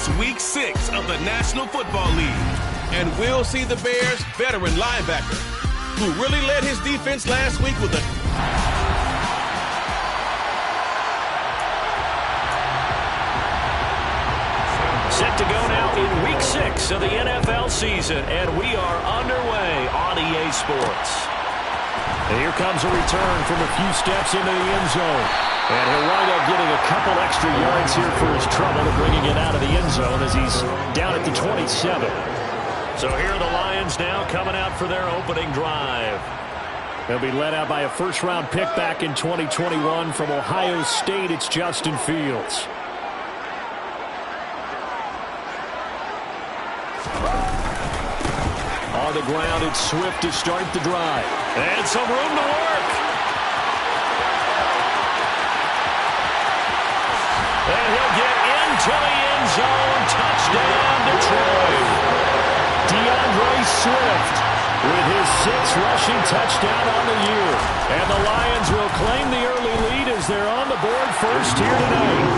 It's Week 6 of the National Football League. And we'll see the Bears' veteran linebacker, who really led his defense last week with a... Set to go now in Week 6 of the NFL season, and we are underway on EA Sports. And here comes a return from a few steps into the end zone. And he'll wind up getting a couple extra yards here for his trouble to bringing it out of the end zone as he's down at the 27. So here are the Lions now coming out for their opening drive. They'll be led out by a first-round pick back in 2021 from Ohio State. It's Justin Fields. On the ground, it's Swift to start the drive. And some room to work. And he'll get into the end zone. Touchdown, Detroit. DeAndre Swift with his 6th rushing touchdown on the year. And the Lions will claim the early lead as they're on the board first here tonight.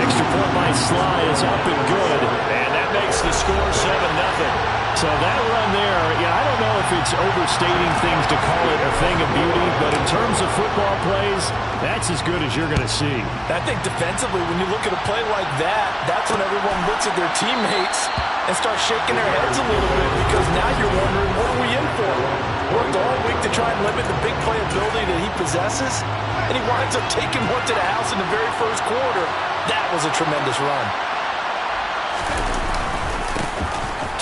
Extra point by Sly is up and good. And that makes the score 7-0. So that run there, I don't know if it's overstating things to call it a thing of beauty, but in terms of football plays, that's as good as you're going to see. I think defensively, when you look at a play like that, that's when everyone looks at their teammates and starts shaking their heads a little bit, because now you're wondering, what are we in for? Worked all week to try and limit the big play ability that he possesses, and he winds up taking one to the house in the very first quarter. That was a tremendous run.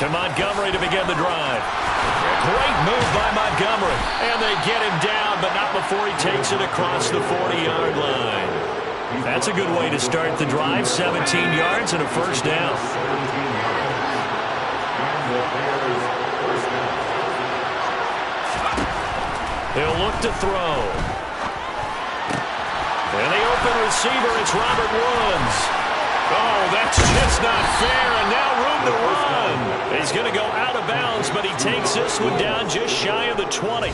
To Montgomery to begin the drive. Great move by Montgomery. And they get him down, but not before he takes it across the 40-yard line. That's a good way to start the drive. 17 yards and a first down. He'll look to throw. And the open receiver, it's Robert Woods. Oh, that's just not fair, and now room to run. He's going to go out of bounds, but he takes this one down just shy of the 20.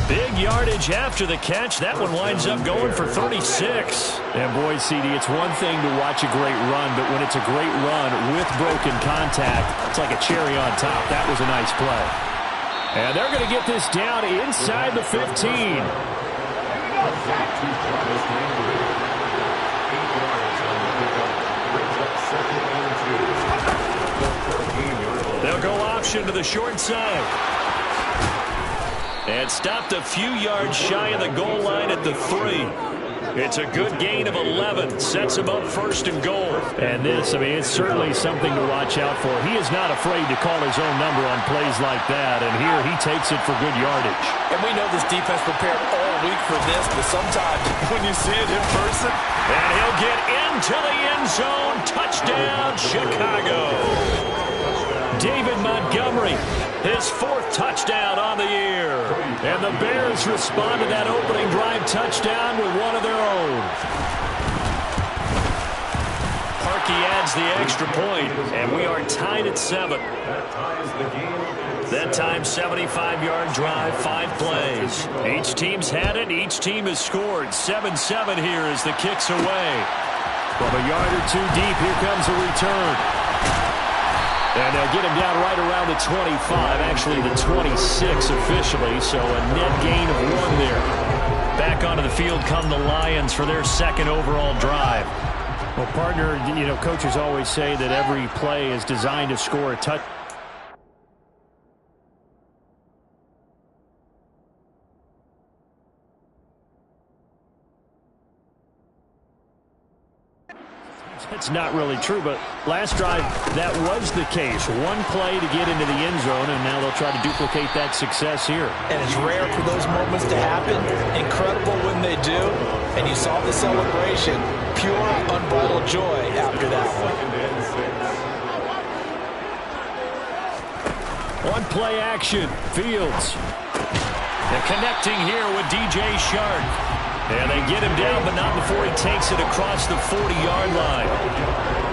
Big yardage after the catch. That one winds up going for 36. And boy, CD, it's one thing to watch a great run, but when it's a great run with broken contact, it's like a cherry on top. That was a nice play. And they're going to get this down inside the 15. They'll go option to the short side. And stopped a few yards shy of the goal line at the 3. It's a good gain of 11. Sets him up first and goal. And this, it's certainly something to watch out for. He is not afraid to call his own number on plays like that. And here he takes it for good yardage. And we know this defense prepared all week for this, but sometimes when you see it in person. And he'll get into the end zone. Touchdown, Chicago. David Montgomery, his 4th touchdown on the year. And the Bears respond to that opening drive touchdown with one of their own. Parkey adds the extra point, and we are tied at 7. That time, 75-yard drive, 5 plays. Each team's had it. Each team has scored. 7-7 here as the kick's away. From a yard or two deep, here comes a return. And they'll get him down right around the 25, actually the 26 officially, so a net gain of 1 there. Back onto the field come the Lions for their 2nd overall drive. Well, partner, coaches always say that every play is designed to score a touchdown. That's not really true, but last drive, that was the case. One play to get into the end zone, and now they'll try to duplicate that success here. And it's rare for those moments to happen. Incredible when they do. And you saw the celebration. Pure, unbridled joy after that one. One play action. Fields. They're connecting here with DJ Shark. And they get him down, but not before he takes it across the 40-yard line.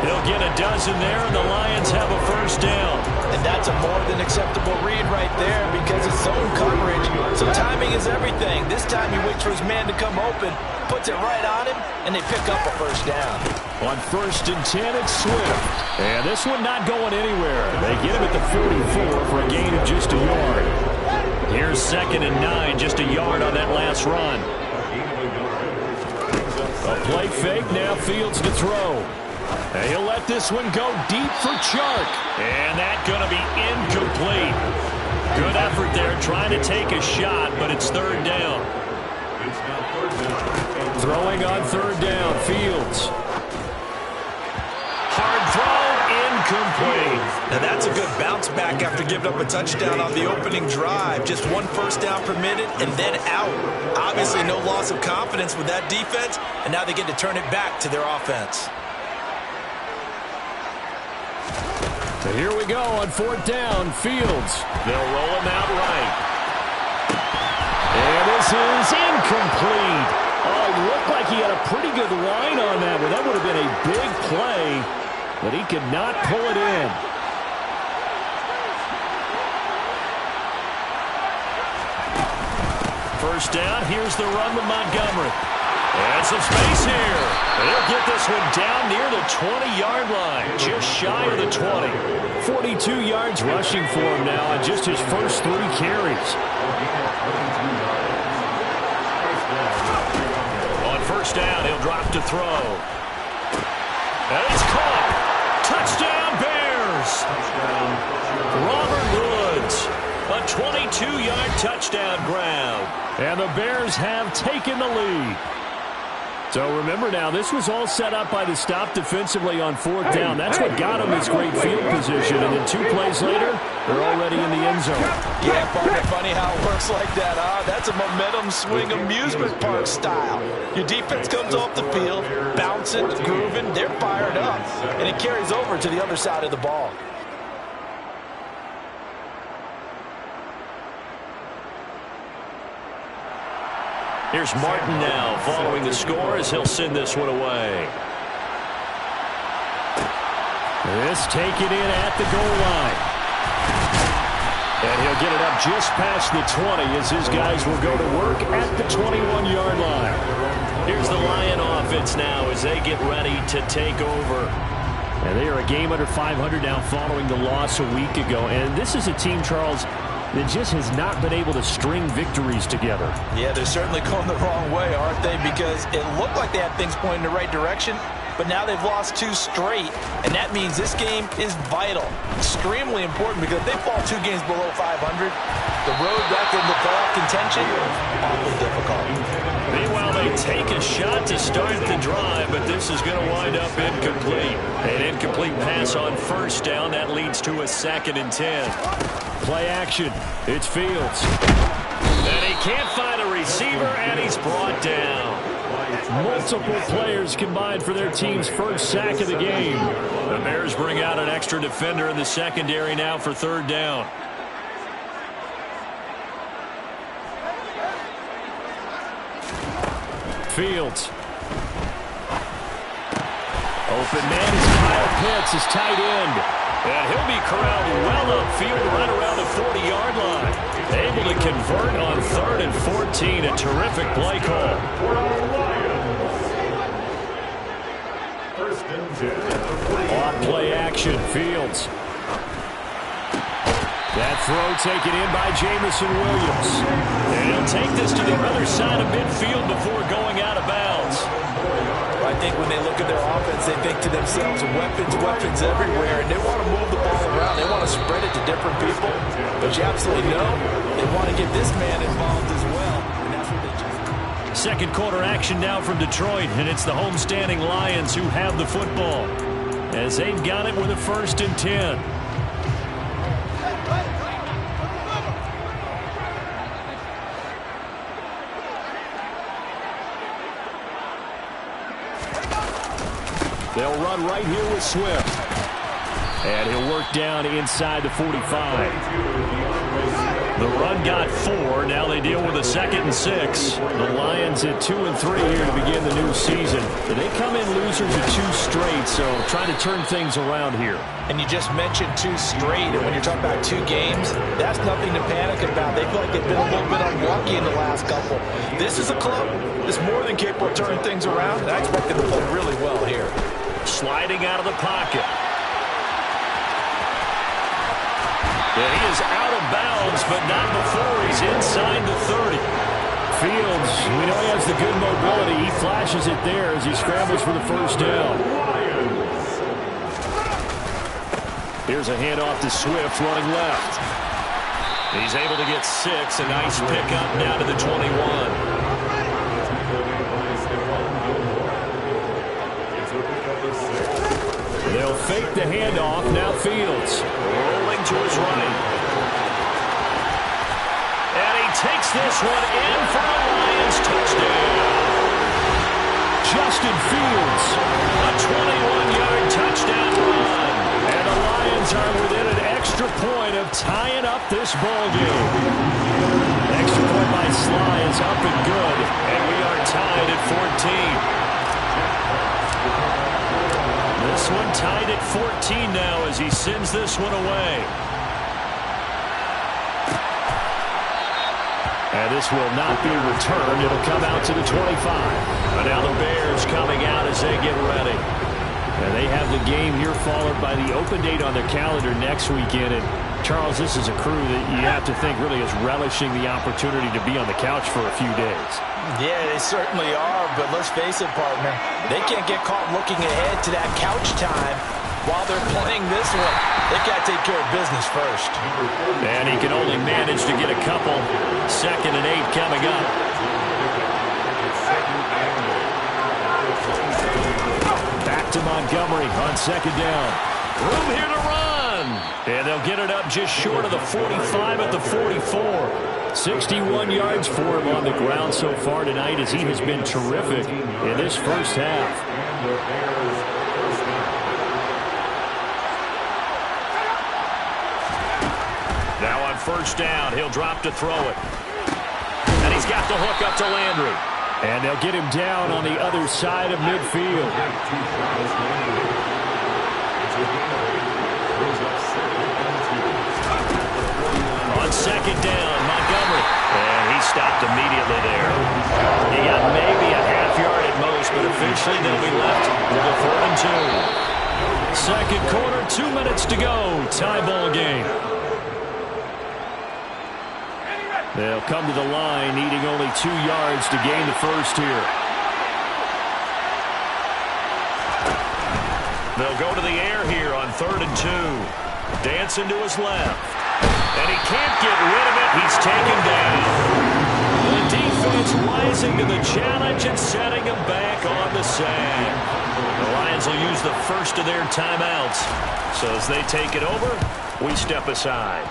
He'll get a dozen there, and the Lions have a first down. And that's a more than acceptable read right there because it's zone coverage. So timing is everything. This time he waits for his man to come open, puts it right on him, and they pick up a first down. On 1st and 10, it's Swift. And this one not going anywhere. They get him at the 44 for a gain of just a yard. Here's 2nd and 9, just a yard on that last run. A play fake, now Fields to throw. And he'll let this one go deep for Chark. And that's going to be incomplete. Good effort there trying to take a shot, but it's 3rd down. Throwing on 3rd down, Fields. Hard throw, incomplete. Now that's a good bounce back after giving up a touchdown on the opening drive. Just 1 first down permitted and then out. Obviously no loss of confidence with that defense, and now they get to turn it back to their offense. So here we go on 4th down, Fields. They'll roll him out right. And this is incomplete. Oh, it looked like he had a pretty good line on that one. That would have been a big play, but he could not pull it in. First down, here's the run with Montgomery. And some space here. They'll get this one down near the 20-yard line, just shy of the 20. 42 yards rushing for him now on just his first 3 carries. On first down, he'll drop to throw. And it's caught. Touchdown, Bears. Robert Woods. A 22-yard touchdown grab. And the Bears have taken the lead. So remember now, this was all set up by the stop defensively on 4th down. That's what got them this great field position. And then 2 plays later, they're already in the end zone. Yeah, partner, funny how it works like that, huh? That's a momentum swing amusement park style. Your defense comes off the field, bouncing, grooving, they're fired up. And it carries over to the other side of the ball. Here's Martin now following the score as he'll send this one away. This taken in at the goal line. And he'll get it up just past the 20 as his guys will go to work at the 21-yard line. Here's the Lion offense now as they get ready to take over. And they are a game under 500 now following the loss a week ago. And this is a team, Charles, that just has not been able to string victories together. Yeah, they're certainly going the wrong way, aren't they? Because it looked like they had things pointing in the right direction, but now they've lost 2 straight, and that means this game is vital, extremely important, because if they fall 2 games below 500, the road back into playoff contention, awfully difficult. Meanwhile, they take a shot to start the drive, but this is going to wind up incomplete. An incomplete pass on first down. That leads to a 2nd and 10. Play action. It's Fields. And he can't find a receiver, and he's brought down. Multiple players combined for their team's first sack of the game. The Bears bring out an extra defender in the secondary now for 3rd down. Fields. Open man is Kyle Pitts, his tight end. And he'll be corralled well upfield right around the 40-yard line. Able to convert on 3rd and 14. A terrific play call. On play action, Fields. That throw taken in by Jamison Williams. And he'll take this to the other side of midfield before going out of bounds. I think when they look at their offense, they think to themselves, weapons everywhere, and they want to move the ball around. They want to spread it to different people. But you absolutely know they want to get this man involved as well, and that's what they just do. 2nd quarter action now from Detroit, and it's the homestanding Lions who have the football as they've got it with a 1st and 10. They'll run right here with Swift. And he'll work down inside the 45. The run got 4. Now they deal with a 2nd and 6. The Lions at 2 and 3 here to begin the new season. They come in losers of 2 straight, so trying to turn things around here. And you just mentioned 2 straight, and when you're talking about 2 games, that's nothing to panic about. They feel like they've been a little bit unlucky in the last couple. This is a club that's more than capable of turning things around, and I expect them to play really well here. Sliding out of the pocket. And he is out of bounds, but not before he's inside the 30. Fields, we know he has the good mobility. He flashes it there as he scrambles for the first down. Here's a handoff to Swift running left. He's able to get 6. A nice pickup down to the 21. They'll fake the handoff. Now Fields. Rolling to his right. And he takes this one in for a Lions touchdown. Justin Fields. A 21-yard touchdown run. And the Lions are within an extra point of tying up this ball game. Extra point by Sly is up and good. And we are tied at 14. This one tied at 14 now as he sends this one away. And this will not be returned. It'll come out to the 25. And now the Bears coming out as they get ready. And they have the game here followed by the open date on their calendar next weekend. And Charles, this is a crew that you have to think really is relishing the opportunity to be on the couch for a few days. Yeah, they certainly are, but let's face it, partner. They can't get caught looking ahead to that couch time while they're playing this one. They've got to take care of business first. And he can only manage to get a couple. 2nd and 8 coming up. Back to Montgomery on 2nd down. Room here to run. And they'll get it up just short of the 45 at the 44. 61 yards for him on the ground so far tonight as he has been terrific in this first half. Now on 1st down, he'll drop to throw it. And he's got the hook up to Landry. And they'll get him down on the other side of midfield. On 2nd down, Montgomery. And he stopped immediately there. He got maybe a half yard at most, but officially they'll be left with a 3rd and 2. 2nd quarter, 2 minutes to go. Tie ball game. They'll come to the line needing only 2 yards to gain the first here. They'll go to the air here on 3rd and 2. Dancing to his left. And he can't get rid of it. He's taken down. The defense rising to the challenge and setting him back on the sand. The Lions will use the first of their timeouts. So as they take it over, we step aside.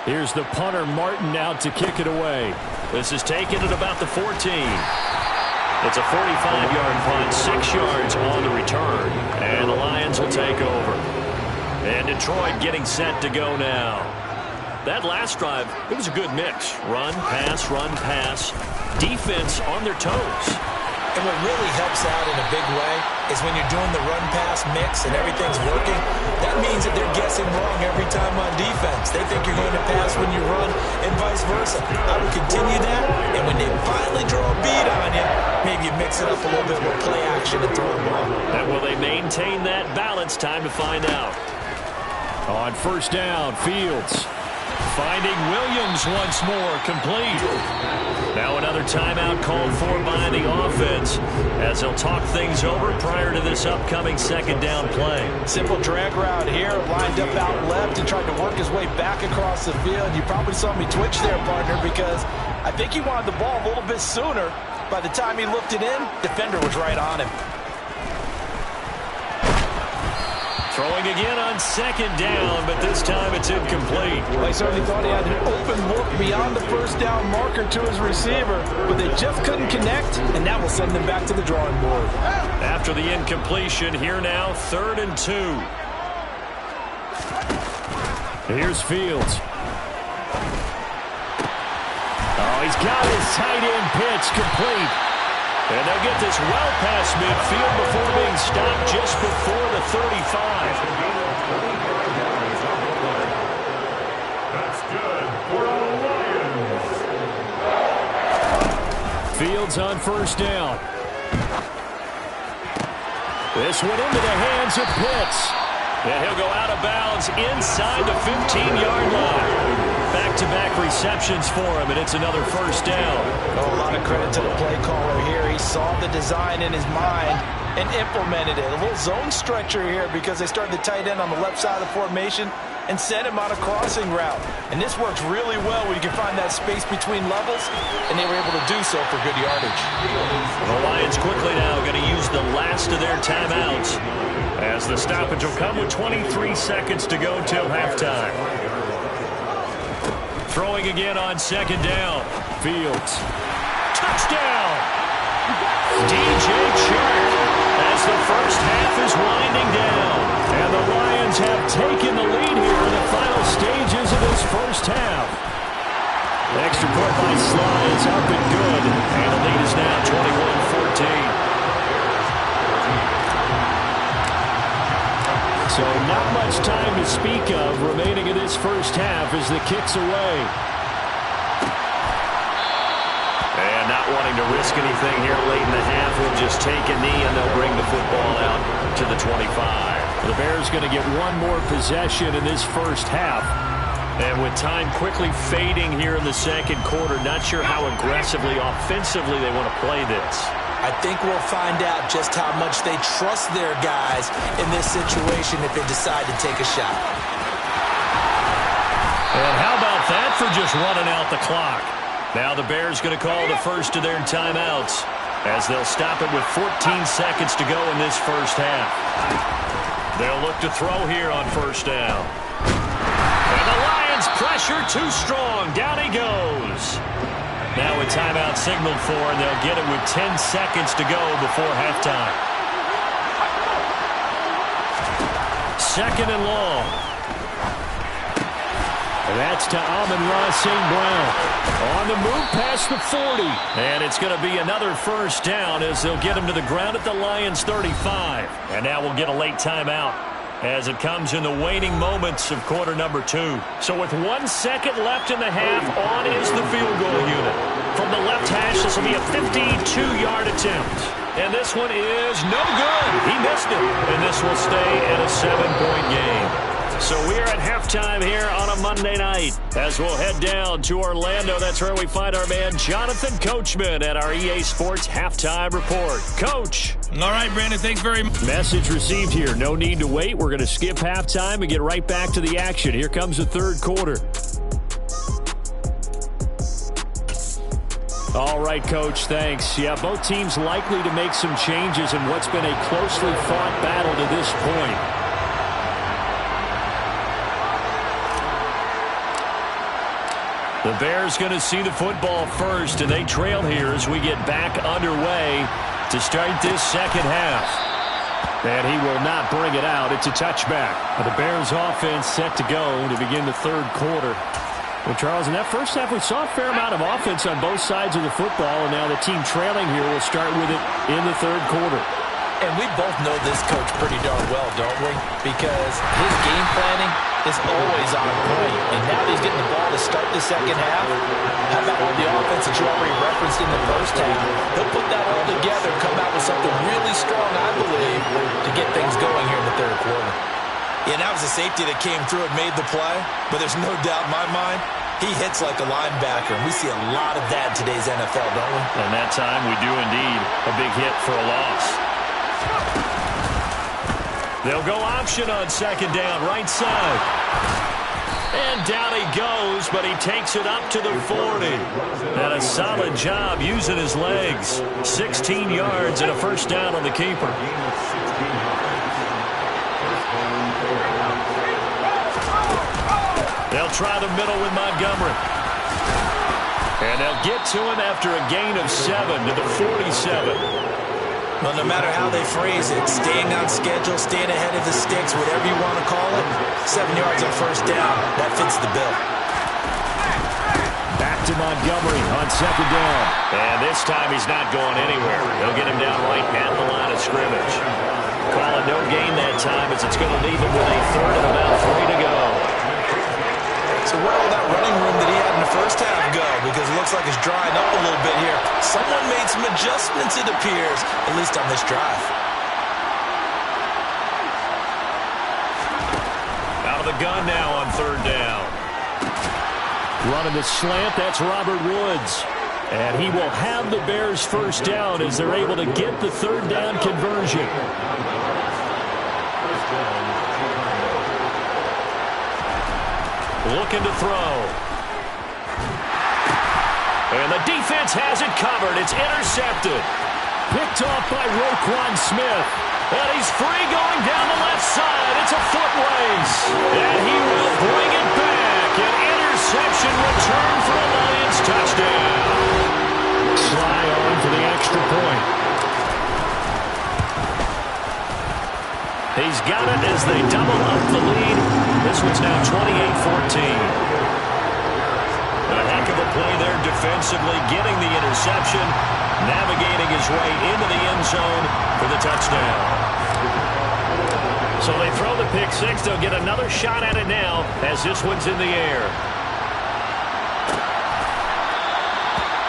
Here's the punter, Martin, out to kick it away. This is taken at about the 14. It's a 45-yard punt, 6 yards on the return. And the Lions will take over. And Detroit getting set to go now. That last drive, it was a good mix. Run, pass, defense on their toes. And what really helps out in a big way is when you're doing the run-pass mix and everything's working, that means that they're guessing wrong every time on defense. They think you're going to pass when you run and vice versa. I would continue that, and when they finally draw a bead on you, maybe you mix it up a little bit with play action and throw the ball. And will they maintain that balance? Time to find out. On 1st down, Fields. Finding Williams once more, complete. Now another timeout called for by the offense as they'll talk things over prior to this upcoming 2nd down play. Simple drag route here, lined up out left and tried to work his way back across the field. You probably saw me twitch there, partner, because I think he wanted the ball a little bit sooner. By the time he looked it in, defender was right on him. Throwing again on 2nd down, but this time it's incomplete. Well, he certainly thought he had an open look beyond the 1st down marker to his receiver, but they just couldn't connect, and that will send them back to the drawing board. After the incompletion, here now, 3rd and 2. Here's Fields. he's got his tight end pitch complete. And they'll get this well past midfield before being stopped just before the 35. That's good for the Lions. Fields on first down. This one into the hands of Pitts. And he'll go out of bounds inside the 15-yard line. Back-to-back receptions for him, and it's another first down. Oh, a lot of credit to the play caller here. He saw the design in his mind and implemented it. A little zone stretcher here because they started the tight end on the left side of the formation and sent him on a crossing route. And this works really well when you can find that space between levels, and they were able to do so for good yardage. The Lions quickly now going to use the last of their timeouts, as the stoppage will come with 23 seconds to go till halftime. Throwing again on second down. Fields. Touchdown! DJ Chark as the first half is winding down. And the Lions have taken the lead here in the final stages of this first half. Extra point by Sly is up and good. And the lead is now 21-14. So not much time to speak of remaining in this first half as the kick's away. And not wanting to risk anything here late in the half, will just take a knee and they'll bring the football out to the 25. The Bears going to get one more possession in this first half. And with time quickly fading here in the second quarter, not sure how aggressively, offensively they want to play this. I think we'll find out just how much they trust their guys in this situation if they decide to take a shot. And how about that for just running out the clock? Now the Bears going to call the first of their timeouts as they'll stop it with 14 seconds to go in this first half. They'll look to throw here on first down. And the Lions pressure too strong. Down he goes. Now a timeout signaled for, and they'll get it with 10 seconds to go before halftime. Second and long. And that's to Amon-Ra St. Brown. On the move past the 40. And it's going to be another first down as they'll get him to the ground at the Lions' 35. And now we'll get a late timeout as it comes in the waning moments of quarter number 2. So with 1 second left in the half, on is the field goal unit. From the left hash, this will be a 52-yard attempt. And this one is no good. He missed it. And this will stay at a 7-point game. So we are at halftime here on a Monday night as we'll head down to Orlando. That's where we find our man Jonathan Coachman at our EA Sports Halftime Report. Coach. All right, Brandon, thanks very much. Message received here. No need to wait. We're going to skip halftime and get right back to the action. Here comes the third quarter. All right, Coach, thanks. Yeah, both teams likely to make some changes in what's been a closely fought battle to this point. The Bears going to see the football first, and they trail here as we get back underway to start this second half. And he will not bring it out. It's a touchback. The Bears offense set to go to begin the third quarter. Well, Charles, in that first half, we saw a fair amount of offense on both sides of the football, and now the team trailing here will start with it in the third quarter. And we both know this coach pretty darn well, don't we? Because his game planning is always on point. And now he's getting the ball to start the second half. How about all the offense that you already referenced in the first half? He'll put that all together, come out with something really strong, I believe, to get things going here in the third quarter. Yeah, that was a safety that came through and made the play. But there's no doubt in my mind, he hits like a linebacker. We see a lot of that in today's NFL, don't we? And that time we do indeed. A big hit for a loss. They'll go option on second down, right side. And down he goes, but he takes it up to the 40. And a solid job using his legs. 16 yards and a first down on the keeper. They'll try the middle with Montgomery. And they'll get to him after a gain of 7 to the 47. Well, no matter how they phrase it, staying on schedule, staying ahead of the sticks, whatever you want to call it, 7 yards on first down, that fits the bill. Back to Montgomery on second down. And this time he's not going anywhere. They'll get him down right at the line of scrimmage. Call it no gain that time as it's going to leave him with a third and about 3 to go. So where all that running room that he had in the first half go? Because it looks like it's drying up a little bit here. Someone made some adjustments, it appears, at least on this drive. Out of the gun now on third down. Running the slant, that's Robert Woods. And he will have the Bears first down as they're able to get the third down conversion. Looking to throw. And the defense has it covered. It's intercepted. Picked off by Roquan Smith. And he's free going down the left side. It's a foot race. And he will bring it back. An interception return for a Lions touchdown. Sly on for the extra point. He's got it as they double up the lead. This one's now 28-14. A heck of a play there defensively, getting the interception, navigating his way into the end zone for the touchdown. So they throw the pick six. They'll get another shot at it now as this one's in the air.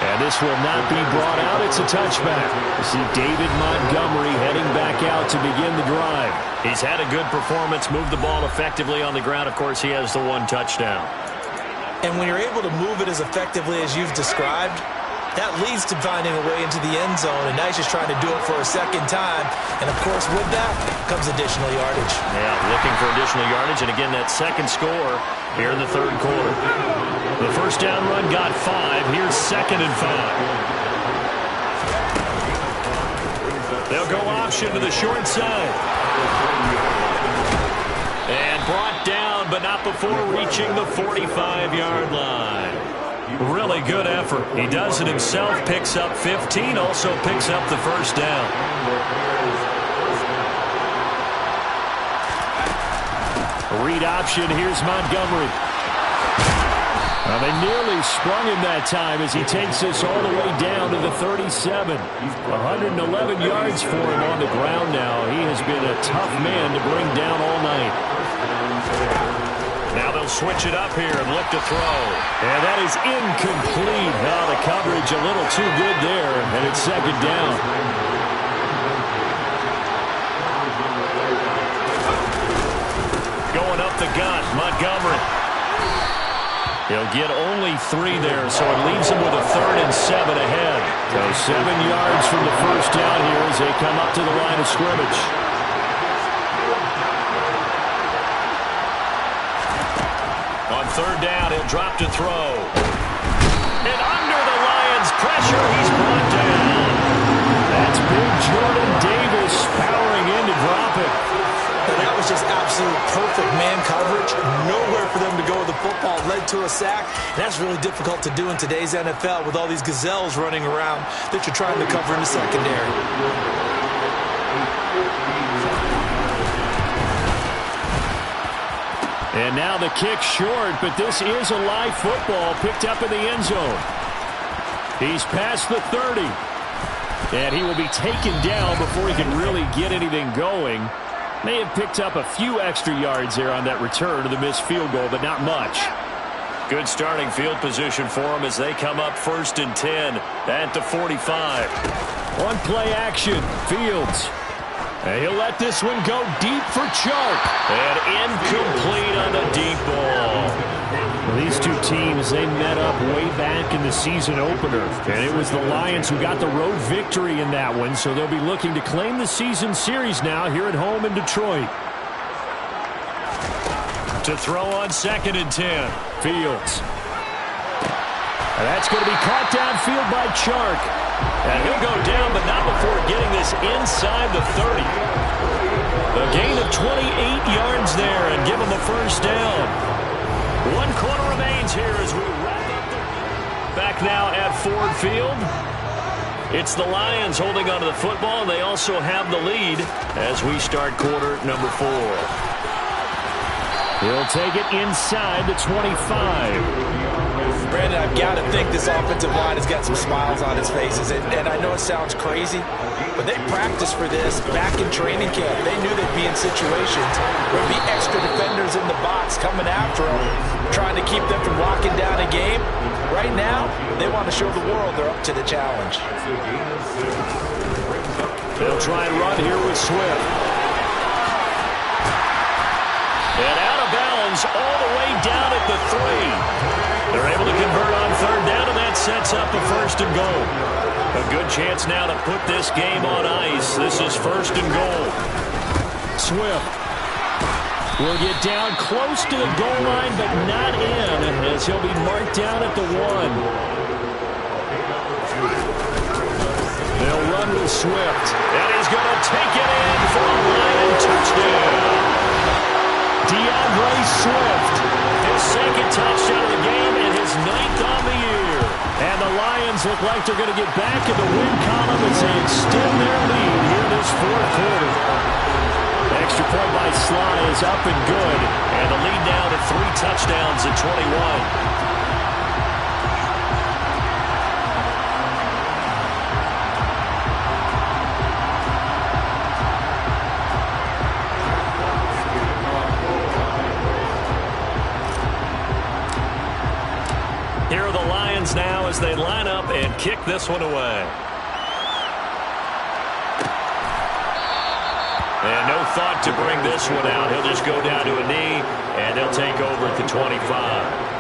And this will not be brought out. It's a touchback. You see David Montgomery heading back out to begin the drive. He's had a good performance, moved the ball effectively on the ground. Of course, he has the one touchdown. And when you're able to move it as effectively as you've described, that leads to finding a way into the end zone, and now he's just trying to do it for a second time. And, of course, with that comes additional yardage. Yeah, looking for additional yardage, and again, that second score here in the third quarter. The first down run got 5. Here's 2nd and 5. They'll go option to the short side. And brought down, but not before reaching the 45-yard line. Really good effort. He does it himself, picks up 15, also picks up the first down. Read option, here's Montgomery. Well, they nearly sprung him that time as he takes this all the way down to the 37. 111 yards for him on the ground now. He has been a tough man to bring down all night. Now they'll switch it up here and look to throw. And that is incomplete. Now the coverage a little too good there, and it's second down. Going up the gut, Montgomery. He'll get only 3 there, so it leaves him with a 3rd and 7 ahead. So 7 yards from the first down here as they come up to the line of scrimmage. On third down, he'll drop to throw. And under the Lions' pressure, he's brought down. That's big Jordan Davis powering in to drop it. And that was just absolute perfect man coverage. Nowhere for them to go with the football. Led to a sack. And that's really difficult to do in today's NFL with all these gazelles running around that you're trying to cover in the secondary. And now the kick short, but this is a live football picked up in the end zone. He's past the 30. And he will be taken down before he can really get anything going. May have picked up a few extra yards there on that return to the missed field goal, but not much. Good starting field position for them as they come up 1st and 10 at the 45. On play action, Fields. And he'll let this one go deep for Chark. And incomplete on the deep ball. Well, these two teams, they met up way back in the season opener. And it was the Lions who got the road victory in that one, so they'll be looking to claim the season series now here at home in Detroit. To throw on 2nd and 10. Fields. And that's going to be caught downfield by Chark. And he'll go down, but not before getting this inside the 30. A gain of 28 yards there and give him a first down. 1 quarter remains here as we wrap up the back now at Ford Field. It's the Lions holding onto the football, and they also have the lead as we start quarter number 4. He'll take it inside the 25. Brandon, I've got to think this offensive line has got some smiles on its faces. And I know it sounds crazy, but they practiced for this back in training camp. They knew they'd be in situations where there'd be extra defenders in the box coming after them, trying to keep them from locking down a game. Right now, they want to show the world they're up to the challenge. They'll try and run here with Swift. And out of bounds all the way down at the 3. They're able to convert on third down, and that sets up a first and goal. A good chance now to put this game on ice. This is first and goal. Swift will get down close to the goal line, but not in, as he'll be marked down at the 1. They'll run with Swift, and he's going to take it in for a Lion touchdown. DeAndre Swift, his second touchdown of the game and his 9th on the year. And the Lions look like they're going to get back in the win column as they extend their lead here this fourth quarter. The extra point by Sly is up and good, and the lead now to 3 touchdowns at 21. Here are the Lions now as they line up and kick this one away. And no thought to bring this one out. He'll just go down to a knee, and they'll take over at the 25.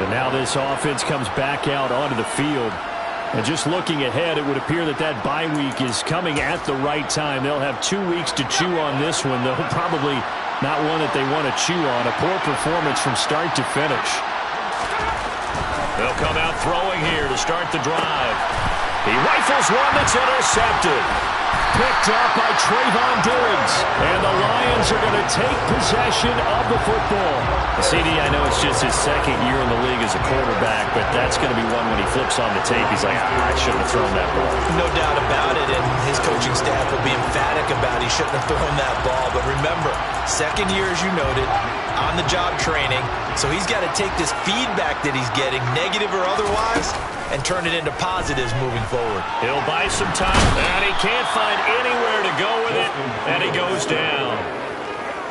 And now this offense comes back out onto the field. And just looking ahead, it would appear that that bye week is coming at the right time. They'll have 2 weeks to chew on this one, though probably not one that they want to chew on. A poor performance from start to finish. They'll come out throwing here to start the drive. He rifles one that's intercepted. Picked up by Trayvon Diggs. And the Lions are going to take possession of the football. CD, I know it's just his second year in the league as a quarterback, but that's going to be one when he flips on the tape. He's like, I shouldn't have thrown that ball. No doubt about it, and his coaching staff will be emphatic about he shouldn't have thrown that ball. But remember, second year, as you noted, on-the-job training, so he's got to take this feedback that he's getting, negative or otherwise, and turn it into positives moving forward. He'll buy some time, and he can't find anywhere to go with it, and he goes down.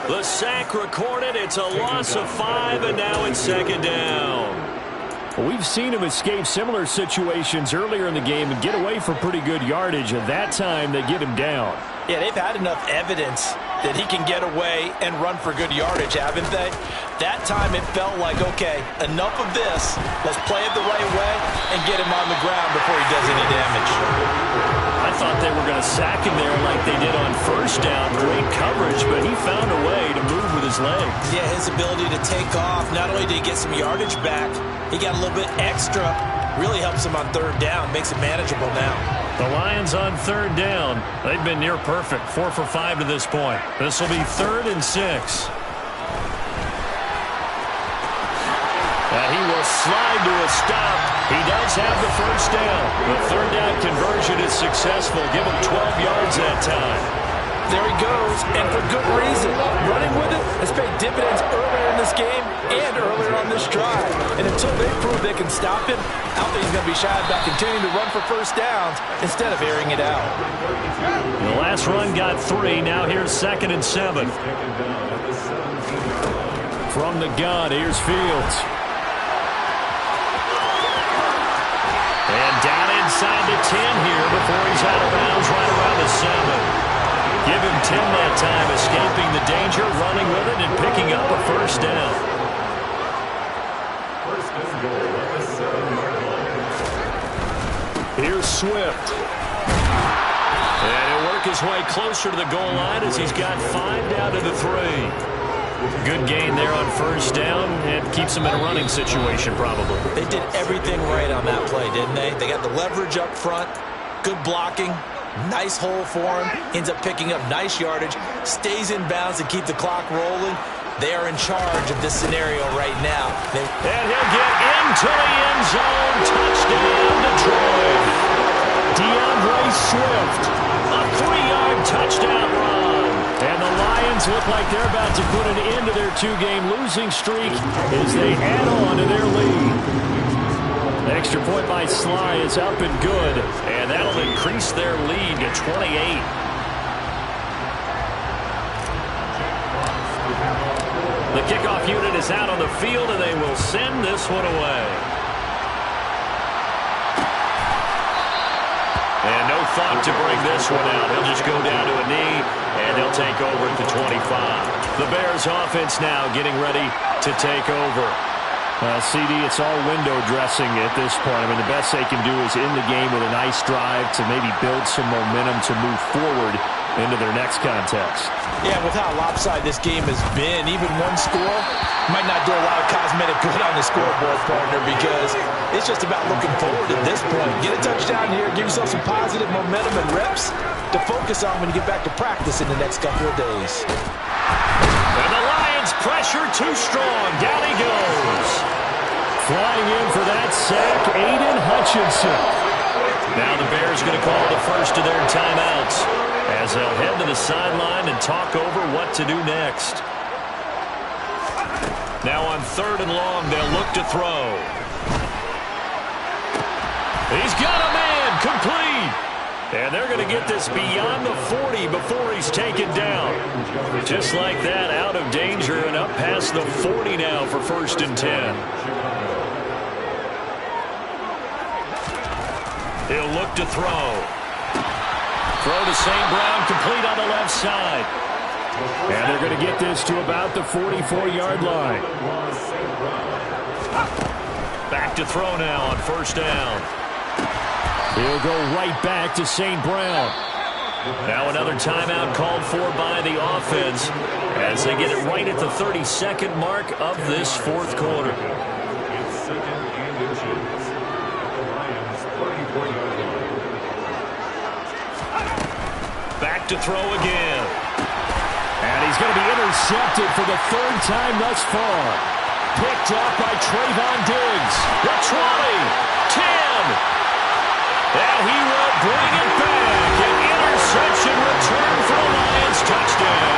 The sack recorded. It's a loss of 5, and now it's second down. Well, we've seen him escape similar situations earlier in the game and get away for pretty good yardage, and that time they get him down. Yeah, they've had enough evidence that he can get away and run for good yardage, haven't they? That time it felt like, okay, enough of this. Let's play it the right way and get him on the ground before he does any damage. I thought they were going to sack him there like they did on first down. Great coverage, but he found a way to move with his legs. Yeah, his ability to take off, not only did he get some yardage back, he got a little bit extra. Really helps him on third down, makes it manageable now. The Lions on third down. They've been near perfect, 4 for 5 to this point. This will be 3rd and 6. And he will slide to a stop. He does have the first down. The third down conversion is successful. Give him 12 yards that time. There he goes, and for good reason. Running with it has paid dividends earlier in this game and earlier on this drive. And until they prove they can stop him, I don't think he's going to be shy about continuing to run for first downs instead of airing it out. The last run got 3. Now here's 2nd and 7. From the gun, here's Fields. And down inside the 10 here before he's out of bounds right around the 7. Give him 10 that time, escaping the danger, running with it, and picking up a first down. Here's Swift. And he'll work his way closer to the goal line as he's got 5 down to the 3. Good gain there on first down, and keeps him in a running situation probably. They did everything right on that play, didn't they? They got the leverage up front, good blocking, nice hole for him, ends up picking up nice yardage, stays in bounds to keep the clock rolling. They are in charge of this scenario right now. And he'll get into the end zone. Touchdown, Detroit. DeAndre Swift, a 3-yard touchdown run. And the Lions look like they're about to put an end to their 2-game losing streak as they add on to their lead. The extra point by Sly is up and good, and that'll increase their lead to 28. The kickoff unit is out on the field, and they will send this one away. And no thought to bring this one out. He'll just go down to a knee, and they'll take over at the 25. The Bears offense now getting ready to take over. CD, it's all window dressing at this point. I mean, the best they can do is in the game with a nice drive to maybe build some momentum to move forward into their next contest. Yeah, with how lopsided this game has been, even one score might not do a lot of cosmetic good on the scoreboard, partner, because it's just about looking forward at this point. Get a touchdown here, give yourself some positive momentum and reps to focus on when you get back to practice in the next couple of days. And the Lions pressure too strong. Down he goes. Flying in for that sack, Aiden Hutchinson. Now the Bears going to call the first of their timeouts as they'll head to the sideline and talk over what to do next. Now on 3rd and long, they'll look to throw. He's got a man, complete. And they're going to get this beyond the 40 before he's taken down. Just like that, out of danger and up past the 40 now for 1st and 10. He'll look to throw. Throw to St. Brown, complete on the left side. And they're going to get this to about the 44-yard line. Back to throw now on 1st down. He'll go right back to St. Brown. Now another timeout called for by the offense as they get it right at the 32nd mark of this 4th quarter. Back to throw again. And he's going to be intercepted for the 3rd time thus far. Picked up by Trayvon Diggs. The 20, 10. And he will bring it back. An interception return for the Lions. Touchdown.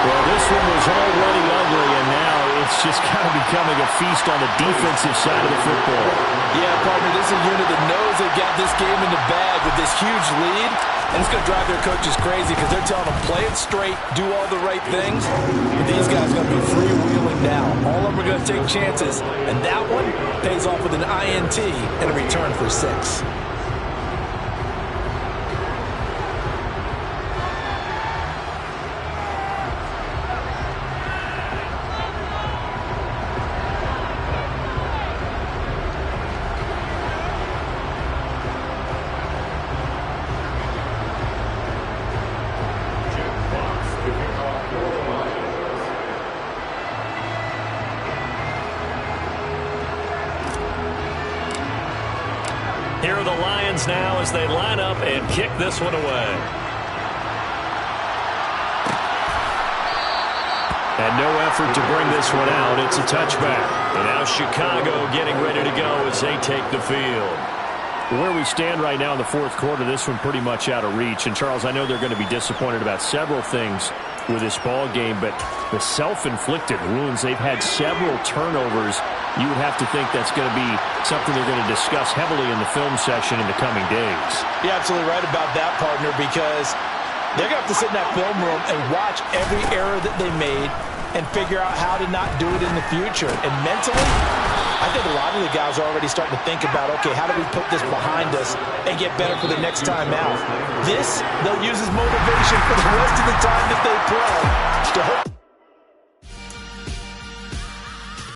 Well, this one was already ugly, and now it's just kind of becoming a feast on the defensive side of the football. Yeah, partner, this is a unit that knows they've got this game in the bag with this huge lead, and it's going to drive their coaches crazy because they're telling them, play it straight, do all the right things. But these guys are going to be freewheeling now. All of them are going to take chances, and that one pays off with an INT and a return for 6. Here are the Lions now as they line up and kick this one away. And no effort to bring this one out. It's a touchback. And now Chicago getting ready to go as they take the field. Where we stand right now in the 4th quarter, this one pretty much out of reach. And, Charles, I know they're going to be disappointed about several things with this ball game, but the self-inflicted wounds, they've had several turnovers. You would have to think that's going to be something they're going to discuss heavily in the film session in the coming days. You're absolutely right about that, partner, because they're going to have to sit in that film room and watch every error that they made and figure out how to not do it in the future. And mentally, I think a lot of the guys are already starting to think about, okay, how do we put this behind us and get better for the next time out? This, they'll use as motivation for the rest of the time that they play to hope.